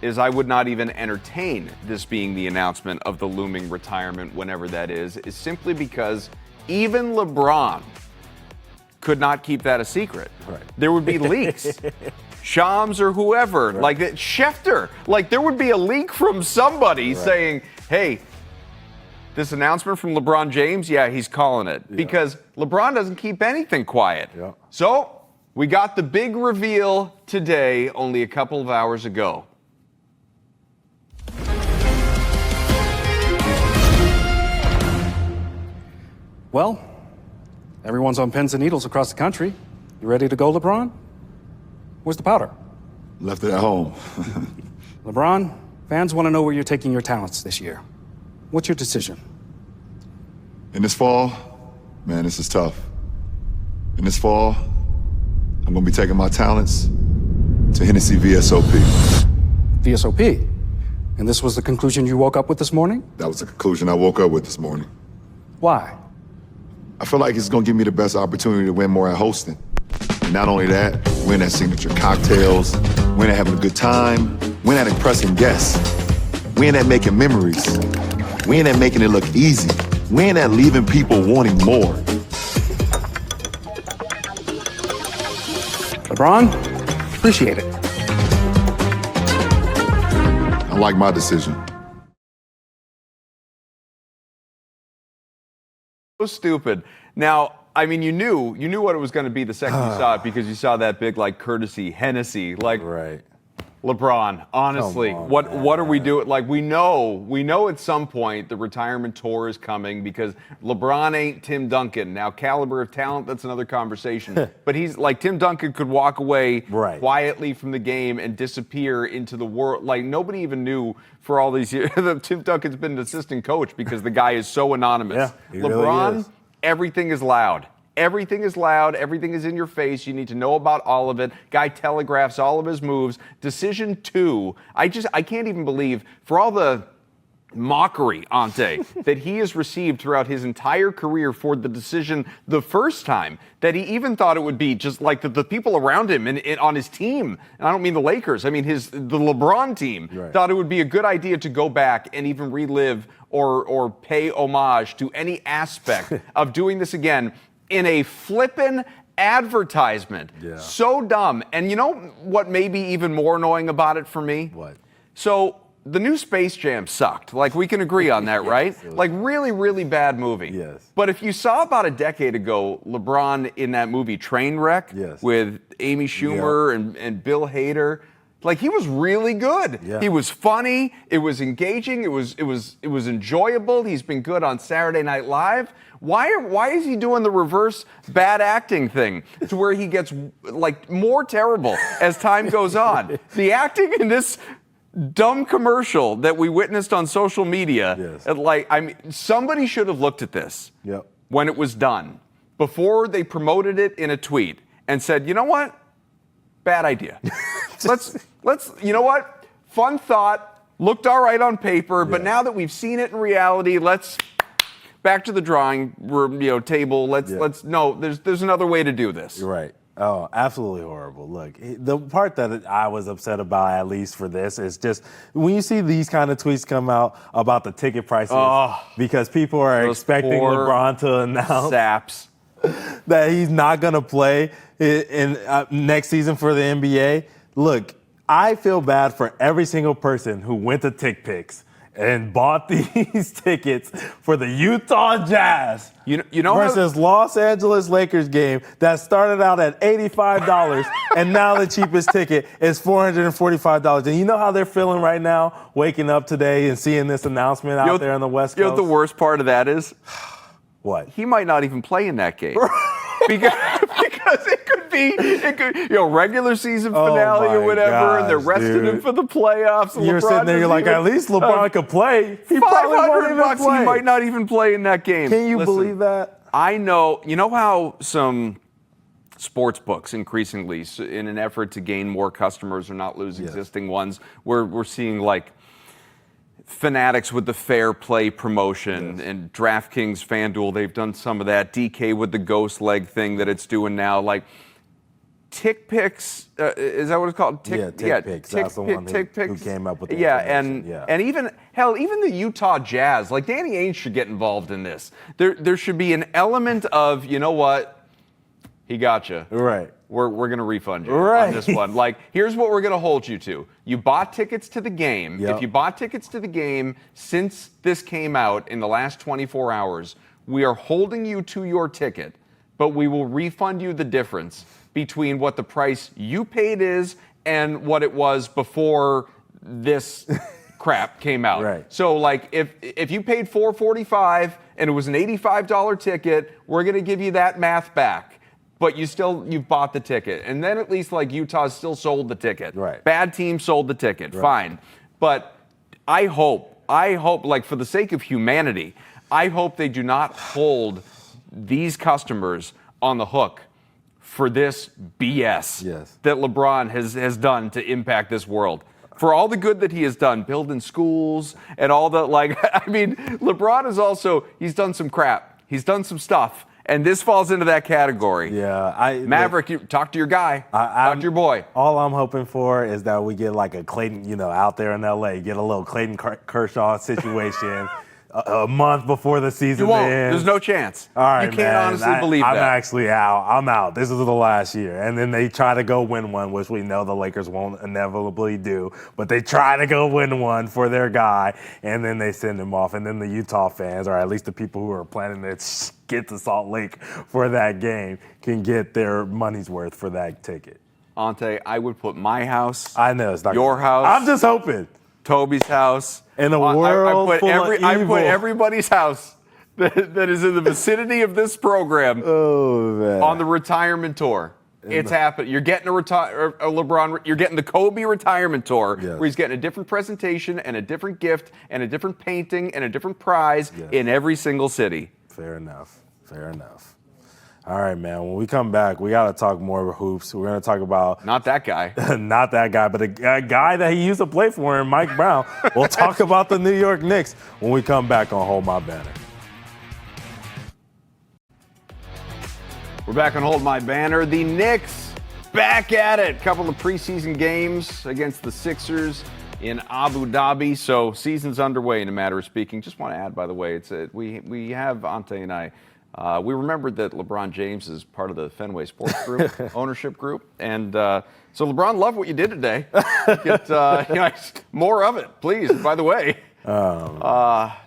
is I would not even entertain this being the announcement of the looming retirement, whenever that is simply because even LeBron could not keep that a secret. Right. There would be leaks. Shams or whoever, like that, Schefter, like there would be a leak from somebody saying, hey, this announcement from LeBron James, yeah, he's calling it. Because LeBron doesn't keep anything quiet. Yeah. So we got the big reveal today, only a couple of hours ago. Well, everyone's on pins and needles across the country. You ready to go, LeBron? Where's the powder? Left it at home. LeBron, fans want to know where you're taking your talents this year. What's your decision? In this fall, man, this is tough. In this fall, I'm gonna be taking my talents to Hennessy VSOP. VSOP? And this was the conclusion you woke up with this morning? That was the conclusion I woke up with this morning. Why? I feel like it's gonna give me the best opportunity to win more at hosting. And not only that, win at signature cocktails, win at having a good time, win at impressing guests, win at making memories, win at making it look easy, win at leaving people wanting more. LeBron, appreciate it. I like my decision. So stupid. Now, I mean, you knew what it was going to be the second you saw it because you saw that big, like, courtesy, Hennessy, like, Right. LeBron, honestly, what are we doing? Like, we know at some point the retirement tour is coming because LeBron ain't Tim Duncan. Now, caliber of talent, that's another conversation. But he's like, Tim Duncan could walk away quietly from the game and disappear into the world. Like, nobody even knew for all these years that Tim Duncan's been an assistant coach because the guy is so anonymous. Yeah, he LeBron, really is. everything is loud. Everything is loud. Everything is in your face. You need to know about all of it. Guy telegraphs all of his moves. Decision 2. I can't even believe, for all the mockery, Ountae, that he has received throughout his entire career for the decision the first time, that he even thought it would be just like the people around him and on his team, and I don't mean the Lakers, I mean the LeBron team, thought it would be a good idea to go back and even relive or pay homage to any aspect of doing this again in a flippin' advertisement. Yeah. So dumb. And you know what may be even more annoying about it for me? What? So the new Space Jam sucked. Like, we can agree on that, right? Like, really, really bad movie. Yes. But if you saw about a decade ago LeBron in that movie Trainwreck with Amy Schumer and Bill Hader, like, he was really good. Yeah. He was funny. It was engaging. It was enjoyable. He's been good on Saturday Night Live. Why is he doing the reverse bad acting thing to where he gets like more terrible as time goes on? The acting in this dumb commercial that we witnessed on social media, somebody should have looked at this when it was done before they promoted it in a tweet and said, you know what? Bad idea. let's you know what? Fun thought, looked all right on paper, but now that we've seen it in reality, let's back to the drawing room, table. There's another way to do this. You're right. Oh, absolutely horrible. Look, the part that I was upset about, at least for this, is just when you see these kind of tweets come out about the ticket prices, because people are expecting LeBron to announce that he's not going to play in next season for the NBA. Look, I feel bad for every single person who went to TickPics and bought these tickets for the Utah Jazz You know how- versus Los Angeles Lakers game that started out at $85 and now the cheapest ticket is $445. And you know how they're feeling right now, waking up today and seeing this announcement out there on the West Coast? You know what the worst part of that is? What? He might not even play in that game. because it could be, regular season finale or whatever, and they're resting him for the playoffs. You're sitting there, you're like, at least LeBron could play. He probably won't even $500 play. He might not even play in that game. Can you Listen, believe that? I know. You know how some sports books increasingly, in an effort to gain more customers or not lose existing ones, we're seeing like Fanatics with the Fair Play promotion and DraftKings, FanDuel, they've done some of that. DK with the ghost leg thing that it's doing now. Like Tick Picks, is that what it's called? Tick Picks. That's the one who came up with the information. And even the Utah Jazz, like Danny Ainge should get involved in this. There should be an element of, you know what, he got you. Right. We're going to refund you on this one. Like, here's what we're going to hold you to. You bought tickets to the game. Yep. If you bought tickets to the game since this came out in the last 24 hours, we are holding you to your ticket, but we will refund you the difference between what the price you paid is and what it was before this crap came out. Right. So, like, if you paid $445 and it was an $85 ticket, we're going to give you that math back. But you've bought the ticket. And then at least like Utah's still sold the ticket. Right. Bad team sold the ticket. Right. Fine. But I hope, like for the sake of humanity, I hope they do not hold these customers on the hook for this BS that LeBron has done to impact this world. For all the good that he has done, building schools and all the, like, I mean, LeBron he's done some crap. He's done some stuff. And this falls into that category. Yeah, Maverick, you talk to your guy. Talk to your boy. All I'm hoping for is that we get like a Clayton, out there in LA, get a little Clayton Kershaw situation a month before the season You won't. ends. There's no chance. All right, you can't honestly believe I'm that. actually out. I'm out. This is the last year. And then they try to go win one, which we know the Lakers won't inevitably do. But they try to go win one for their guy, and then they send him off. And then the Utah fans, or at least the people who are planning to get to Salt Lake for that game, can get their money's worth for that ticket. Ountae, I would put my house. I know. It's not your house. I'm just hoping. Toby's house. In a world full of evil. I put everybody's house that is in the vicinity of this program on the retirement tour. It's happening. You're getting a LeBron. You're getting the Kobe retirement tour, where he's getting a different presentation and a different gift and a different painting and a different prize in every single city. Fair enough. All right, man. When we come back, we got to talk more hoops. We're going to talk about not that guy, not that guy, but a guy that he used to play for him, Mike Brown. We'll talk about the New York Knicks when we come back on Hold My Banner. We're back on Hold My Banner. The Knicks back at it. Couple of preseason games against the Sixers in Abu Dhabi. So season's underway in a matter of speaking. Just want to add, by the way, we have Ountae and I. We remembered that LeBron James is part of the Fenway Sports Group ownership group, and so LeBron, loved what you did today. Get more of it, please. By the way,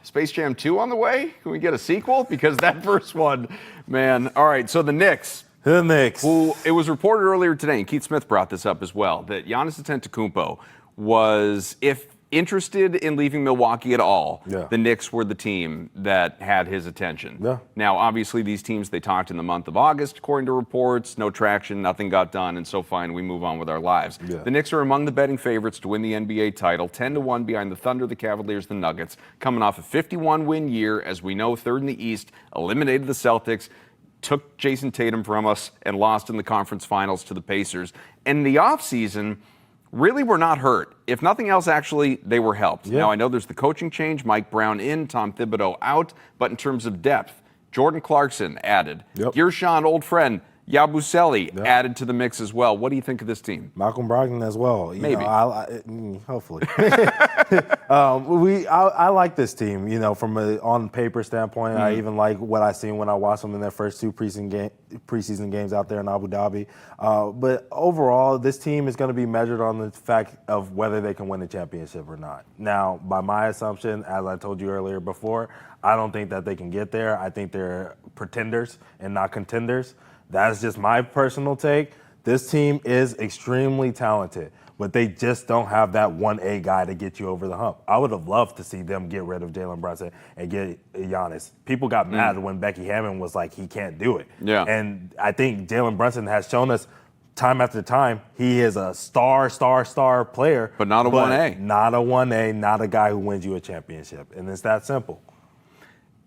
Space Jam 2 on the way. Can we get a sequel? Because that first one, man. All right, so the Knicks. Who it was reported earlier today, and Keith Smith brought this up as well, that Giannis Antetokounmpo was, if interested in leaving Milwaukee at all, the Knicks were the team that had his attention. Now, obviously, these teams, they talked in the month of August, according to reports, no traction, nothing got done, and so fine, we move on with our lives. The Knicks are among the betting favorites to win the NBA title, 10-1 behind the Thunder, the Cavaliers, the Nuggets, coming off a 51-win year, as we know, third in the East, eliminated the Celtics, took Jason Tatum from us, and lost in the conference finals to the Pacers. And in the offseason, really were not hurt. If nothing else, actually, they were helped. Now, I know there's the coaching change, Mike Brown in, Tom Thibodeau out, but in terms of depth, Jordan Clarkson added. Gershon, old friend, Yabusele added to the mix as well. What do you think of this team? Malcolm Brogdon as well. Maybe. Hopefully. I like this team, from a on paper standpoint. I even like what I seen when I watched them in their first 2 preseason games out there in Abu Dhabi. But overall, this team is going to be measured on the fact of whether they can win the championship or not. Now, by my assumption, as I told you earlier before, I don't think that they can get there. I think they're pretenders and not contenders. That's just my personal take. This team is extremely talented, but they just don't have that 1A guy to get you over the hump. I would have loved to see them get rid of Jalen Brunson and get Giannis. People got mad when Becky Hammon was like, he can't do it. Yeah. And I think Jalen Brunson has shown us time after time he is a star player. But not a 1A. Not a 1A, not a guy who wins you a championship. And it's that simple.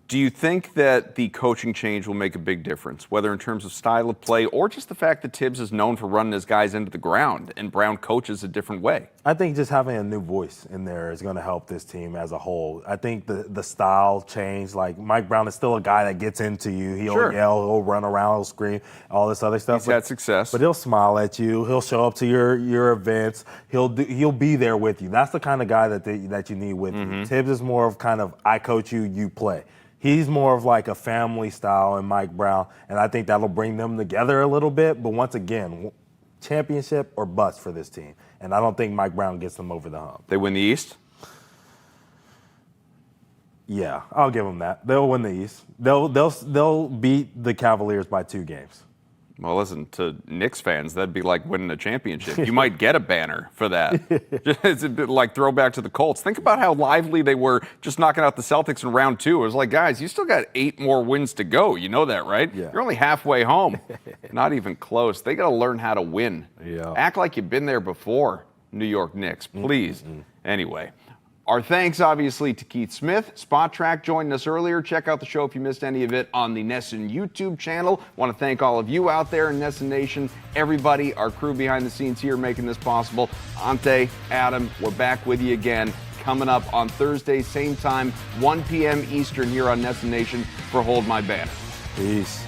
Do you think that the coaching change will make a big difference, whether in terms of style of play or just the fact that Thibs is known for running his guys into the ground and Brown coaches a different way? I think just having a new voice in there is going to help this team as a whole. I think the style change, like Mike Brown is still a guy that gets into you. He'll yell, he'll run around, he'll scream, all this other stuff. He's had success. But he'll smile at you. He'll show up to your events. He'll be there with you. That's the kind of guy that you need with you. Thibs is more of kind of, I coach you, you play. He's more of like a family style in Mike Brown, and I think that'll bring them together a little bit. But once again, championship or bust for this team. And I don't think Mike Brown gets them over the hump. They win the East? Yeah, I'll give them that. They'll win the East. They'll beat the Cavaliers by 2 games. Well, listen, to Knicks fans, that'd be like winning a championship. You might get a banner for that. It's a bit like throwback to the Colts. Think about how lively they were just knocking out the Celtics in round 2. It was like, guys, you still got 8 more wins to go. You know that, right? Yeah. You're only halfway home. Not even close. They got to learn how to win. Yeah. Act like you've been there before, New York Knicks, please. Anyway. Our thanks, obviously, to Keith Smith. Spotrac joined us earlier. Check out the show if you missed any of it on the Nesson YouTube channel. Want to thank all of you out there in Nesson Nation, everybody, our crew behind the scenes here making this possible. Ountae, Adam, we're back with you again coming up on Thursday, same time, 1 p.m. Eastern here on Nesson Nation for Hold My Banner. Peace.